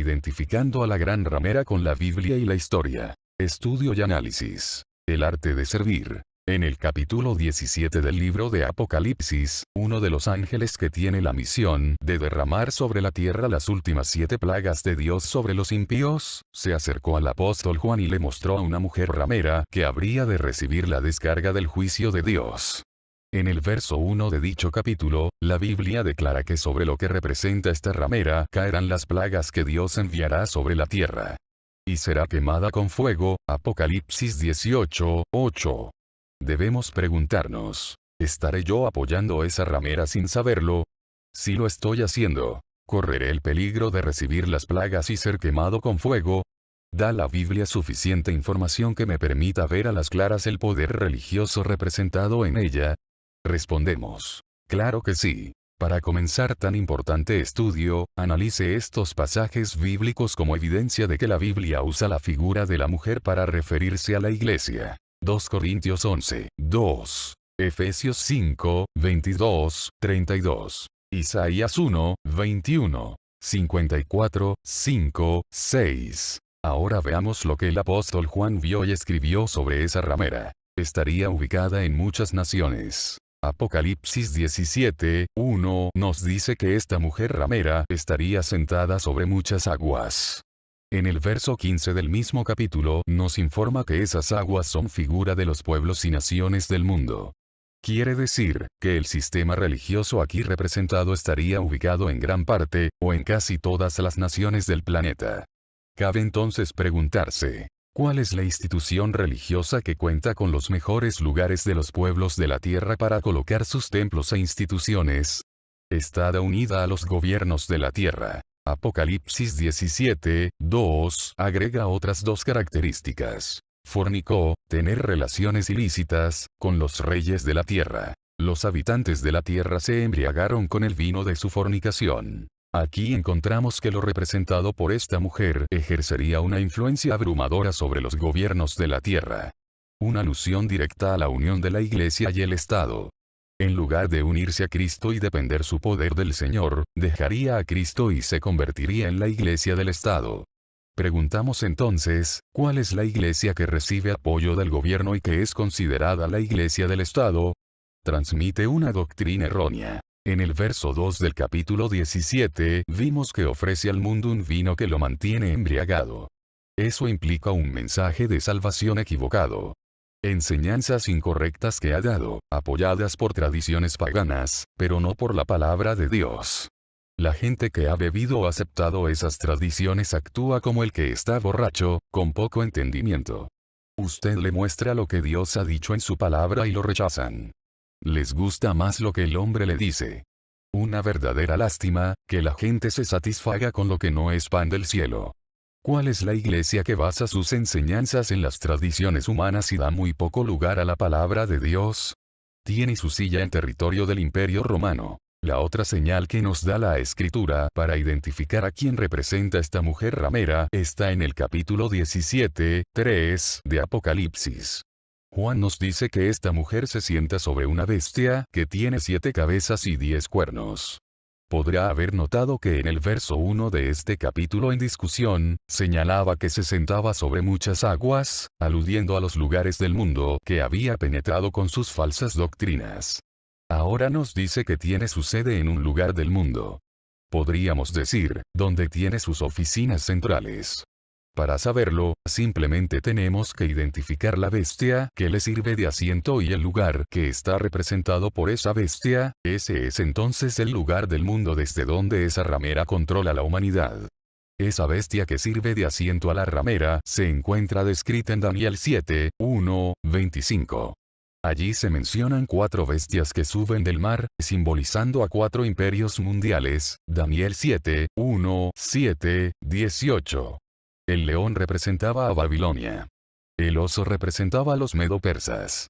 Identificando a la gran ramera con la Biblia y la historia. Estudio y análisis. El arte de servir. En el capítulo 17 del libro de Apocalipsis, uno de los ángeles que tiene la misión de derramar sobre la tierra las últimas 7 plagas de Dios sobre los impíos, se acercó al apóstol Juan y le mostró a una mujer ramera que habría de recibir la descarga del juicio de Dios. En el verso 1 de dicho capítulo, la Biblia declara que sobre lo que representa esta ramera caerán las plagas que Dios enviará sobre la tierra. Y será quemada con fuego, Apocalipsis 18:8. Debemos preguntarnos, ¿estaré yo apoyando esa ramera sin saberlo? Si lo estoy haciendo, ¿correré el peligro de recibir las plagas y ser quemado con fuego? ¿Da la Biblia suficiente información que me permita ver a las claras el poder religioso representado en ella? Respondemos, claro que sí. Para comenzar tan importante estudio, analice estos pasajes bíblicos como evidencia de que la Biblia usa la figura de la mujer para referirse a la iglesia. 2 Corintios 11:2. Efesios 5:22-32. Isaías 1:21. 54:5-6. Ahora veamos lo que el apóstol Juan vio y escribió sobre esa ramera. Estaría ubicada en muchas naciones. Apocalipsis 17:1 nos dice que esta mujer ramera estaría sentada sobre muchas aguas. En el verso 15 del mismo capítulo nos informa que esas aguas son figura de los pueblos y naciones del mundo. Quiere decir, que el sistema religioso aquí representado estaría ubicado en gran parte, o en casi todas las naciones del planeta. Cabe entonces preguntarse, ¿cuál es la institución religiosa que cuenta con los mejores lugares de los pueblos de la tierra para colocar sus templos e instituciones? Está unida a los gobiernos de la tierra. Apocalipsis 17:2 agrega otras 2 características. Fornicó, tener relaciones ilícitas, con los reyes de la tierra. Los habitantes de la tierra se embriagaron con el vino de su fornicación. Aquí encontramos que lo representado por esta mujer ejercería una influencia abrumadora sobre los gobiernos de la tierra. Una alusión directa a la unión de la Iglesia y el Estado. En lugar de unirse a Cristo y depender su poder del Señor, dejaría a Cristo y se convertiría en la Iglesia del Estado. Preguntamos entonces, ¿cuál es la Iglesia que recibe apoyo del gobierno y que es considerada la Iglesia del Estado? Transmite una doctrina errónea. En el verso 2 del capítulo 17 vimos que ofrece al mundo un vino que lo mantiene embriagado. Eso implica un mensaje de salvación equivocado. Enseñanzas incorrectas que ha dado, apoyadas por tradiciones paganas, pero no por la palabra de Dios. La gente que ha bebido o aceptado esas tradiciones actúa como el que está borracho, con poco entendimiento. Usted le muestra lo que Dios ha dicho en su palabra y lo rechazan. Les gusta más lo que el hombre le dice. Una verdadera lástima, que la gente se satisfaga con lo que no es pan del cielo. ¿Cuál es la iglesia que basa sus enseñanzas en las tradiciones humanas y da muy poco lugar a la palabra de Dios? Tiene su silla en territorio del Imperio Romano. La otra señal que nos da la Escritura para identificar a quién representa esta mujer ramera está en el capítulo 17:3 de Apocalipsis. Juan nos dice que esta mujer se sienta sobre una bestia que tiene 7 cabezas y 10 cuernos. Podrá haber notado que en el verso 1 de este capítulo en discusión, señalaba que se sentaba sobre muchas aguas, aludiendo a los lugares del mundo que había penetrado con sus falsas doctrinas. Ahora nos dice que tiene su sede en un lugar del mundo. Podríamos decir, donde tiene sus oficinas centrales. Para saberlo, simplemente tenemos que identificar la bestia que le sirve de asiento y el lugar que está representado por esa bestia, ese es entonces el lugar del mundo desde donde esa ramera controla la humanidad. Esa bestia que sirve de asiento a la ramera se encuentra descrita en Daniel 7:1-25. Allí se mencionan 4 bestias que suben del mar, simbolizando a 4 imperios mundiales, Daniel 7:1-7-18. El león representaba a Babilonia. El oso representaba a los medo-persas.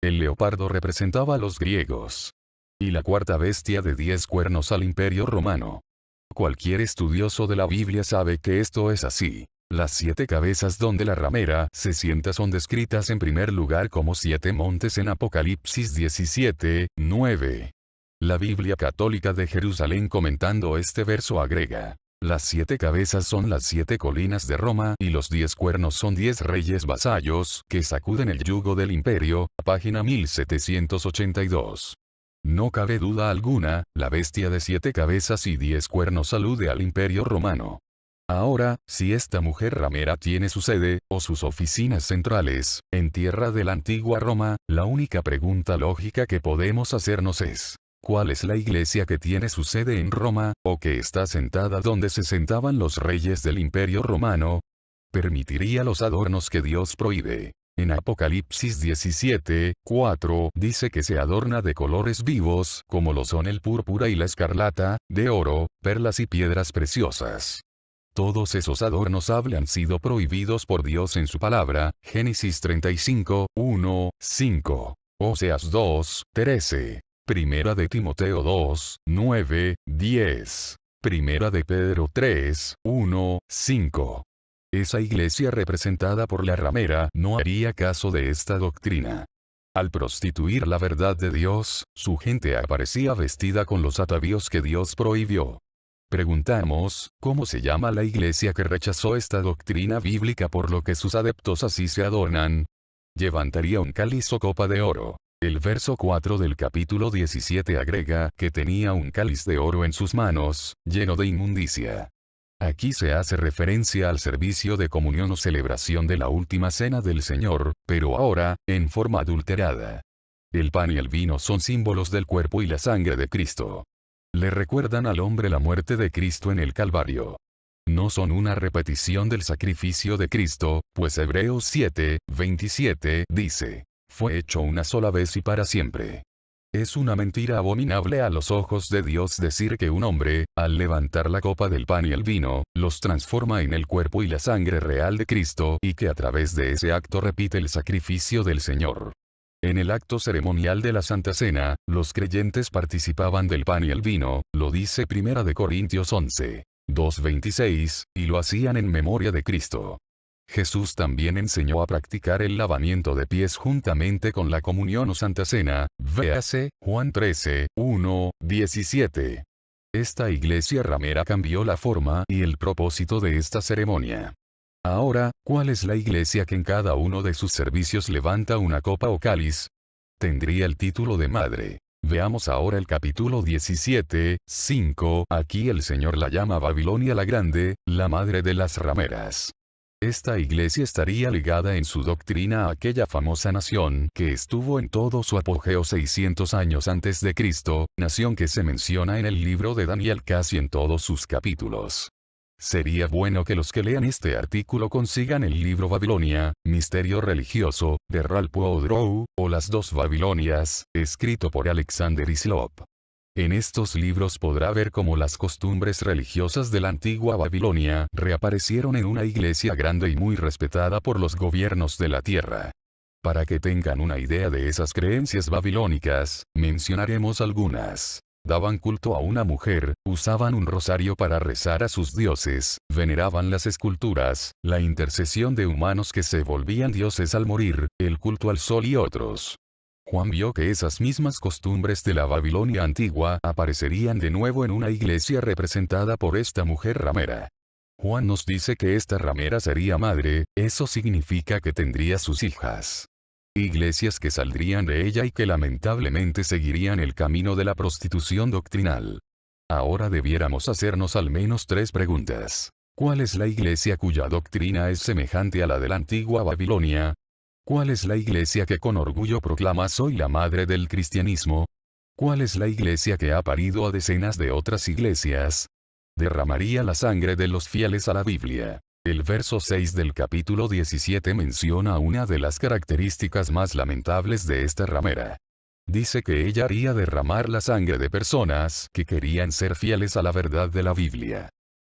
El leopardo representaba a los griegos. Y la cuarta bestia de 10 cuernos al Imperio Romano. Cualquier estudioso de la Biblia sabe que esto es así. Las 7 cabezas donde la ramera se sienta son descritas en primer lugar como 7 montes en Apocalipsis 17:9. La Biblia Católica de Jerusalén comentando este verso agrega: Las 7 cabezas son las 7 colinas de Roma y los 10 cuernos son 10 reyes vasallos que sacuden el yugo del imperio, página 1782. No cabe duda alguna, la bestia de 7 cabezas y 10 cuernos alude al imperio romano. Ahora, si esta mujer ramera tiene su sede, o sus oficinas centrales, en tierra de la antigua Roma, la única pregunta lógica que podemos hacernos es: ¿cuál es la iglesia que tiene su sede en Roma, o que está sentada donde se sentaban los reyes del imperio romano? Permitiría los adornos que Dios prohíbe. En Apocalipsis 17:4 dice que se adorna de colores vivos, como lo son el púrpura y la escarlata, de oro, perlas y piedras preciosas. Todos esos adornos habían sido prohibidos por Dios en su palabra, Génesis 35:1-5, Oseas 2:13, Primera de Timoteo 2:9-10, Primera de Pedro 3:1-5. Esa iglesia representada por la ramera no haría caso de esta doctrina. Al prostituir la verdad de Dios, su gente aparecía vestida con los atavíos que Dios prohibió. Preguntamos, ¿cómo se llama la iglesia que rechazó esta doctrina bíblica por lo que sus adeptos así se adornan? Levantaría un cáliz o copa de oro. El verso 4 del capítulo 17 agrega que tenía un cáliz de oro en sus manos, lleno de inmundicia. Aquí se hace referencia al servicio de comunión o celebración de la última cena del Señor, pero ahora, en forma adulterada. El pan y el vino son símbolos del cuerpo y la sangre de Cristo. Le recuerdan al hombre la muerte de Cristo en el Calvario. No son una repetición del sacrificio de Cristo, pues Hebreos 7:27 dice: fue hecho una sola vez y para siempre. Es una mentira abominable a los ojos de Dios decir que un hombre, al levantar la copa del pan y el vino, los transforma en el cuerpo y la sangre real de Cristo y que a través de ese acto repite el sacrificio del Señor. En el acto ceremonial de la Santa Cena, los creyentes participaban del pan y el vino, lo dice 1 Corintios 11:2-26, y lo hacían en memoria de Cristo. Jesús también enseñó a practicar el lavamiento de pies juntamente con la comunión o Santa Cena, véase, Juan 13:1-17. Esta iglesia ramera cambió la forma y el propósito de esta ceremonia. Ahora, ¿cuál es la iglesia que en cada uno de sus servicios levanta una copa o cáliz? Tendría el título de madre. Veamos ahora el capítulo 17:5. Aquí el Señor la llama Babilonia la Grande, la madre de las rameras. Esta iglesia estaría ligada en su doctrina a aquella famosa nación que estuvo en todo su apogeo 600 años antes de Cristo, nación que se menciona en el libro de Daniel casi en todos sus capítulos. Sería bueno que los que lean este artículo consigan el libro Babilonia, Misterio Religioso, de Ralph Woodrow, o Las dos Babilonias, escrito por Alexander Hislop. En estos libros podrá ver cómo las costumbres religiosas de la antigua Babilonia reaparecieron en una iglesia grande y muy respetada por los gobiernos de la tierra. Para que tengan una idea de esas creencias babilónicas, mencionaremos algunas. Daban culto a una mujer, usaban un rosario para rezar a sus dioses, veneraban las esculturas, la intercesión de humanos que se volvían dioses al morir, el culto al sol y otros. Juan vio que esas mismas costumbres de la Babilonia antigua aparecerían de nuevo en una iglesia representada por esta mujer ramera. Juan nos dice que esta ramera sería madre, eso significa que tendría sus hijas. Iglesias que saldrían de ella y que lamentablemente seguirían el camino de la prostitución doctrinal. Ahora debiéramos hacernos al menos 3 preguntas. ¿Cuál es la iglesia cuya doctrina es semejante a la de la antigua Babilonia? ¿Cuál es la iglesia que con orgullo proclama soy la madre del cristianismo? ¿Cuál es la iglesia que ha parido a decenas de otras iglesias? Derramaría la sangre de los fieles a la Biblia. El verso 6 del capítulo 17 menciona una de las características más lamentables de esta ramera. Dice que ella haría derramar la sangre de personas que querían ser fieles a la verdad de la Biblia.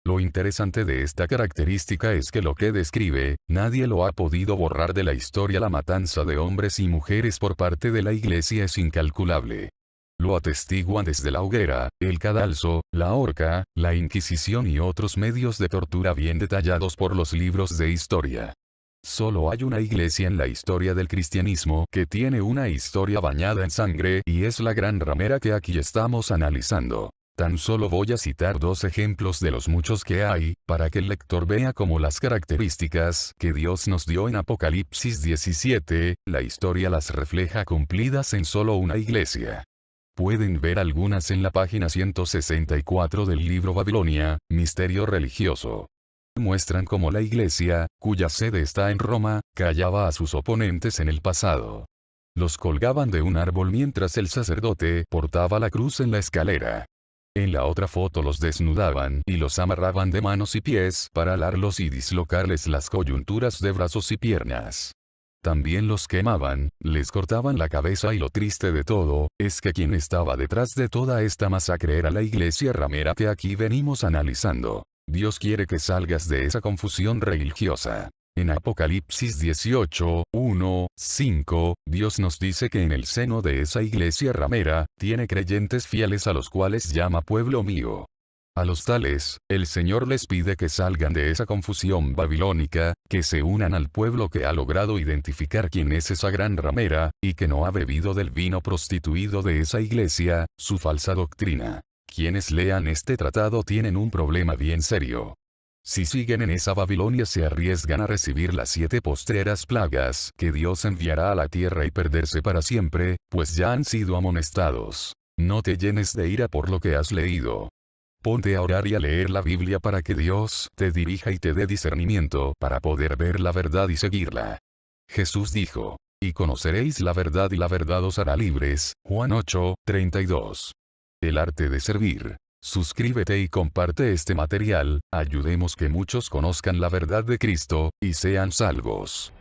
Lo interesante de esta característica es que lo que describe, nadie lo ha podido borrar de la historia. La matanza de hombres y mujeres por parte de la iglesia es incalculable. Lo atestiguan desde la hoguera, el cadalso, la horca, la Inquisición y otros medios de tortura bien detallados por los libros de historia. Solo hay una iglesia en la historia del cristianismo que tiene una historia bañada en sangre y es la gran ramera que aquí estamos analizando. Tan solo voy a citar 2 ejemplos de los muchos que hay, para que el lector vea cómo las características que Dios nos dio en Apocalipsis 17, la historia las refleja cumplidas en solo una iglesia. Pueden ver algunas en la página 164 del libro Babilonia, Misterio Religioso. Muestran cómo la iglesia, cuya sede está en Roma, callaba a sus oponentes en el pasado. Los colgaban de un árbol mientras el sacerdote portaba la cruz en la escalera. En la otra foto los desnudaban y los amarraban de manos y pies para alarlos y dislocarles las coyunturas de brazos y piernas. También los quemaban, les cortaban la cabeza y lo triste de todo, es que quien estaba detrás de toda esta masacre era la iglesia ramera que aquí venimos analizando. Dios quiere que salgas de esa confusión religiosa. En Apocalipsis 18, 1, 5, Dios nos dice que en el seno de esa iglesia ramera, tiene creyentes fieles a los cuales llama pueblo mío. A los tales, el Señor les pide que salgan de esa confusión babilónica, que se unan al pueblo que ha logrado identificar quién es esa gran ramera, y que no ha bebido del vino prostituido de esa iglesia, su falsa doctrina. Quienes lean este tratado tienen un problema bien serio. Si siguen en esa Babilonia se arriesgan a recibir las 7 postreras plagas que Dios enviará a la tierra y perderse para siempre, pues ya han sido amonestados. No te llenes de ira por lo que has leído. Ponte a orar y a leer la Biblia para que Dios te dirija y te dé discernimiento para poder ver la verdad y seguirla. Jesús dijo, y conoceréis la verdad y la verdad os hará libres, Juan 8, 32. El arte de servir. Suscríbete y comparte este material, ayudemos que muchos conozcan la verdad de Cristo, y sean salvos.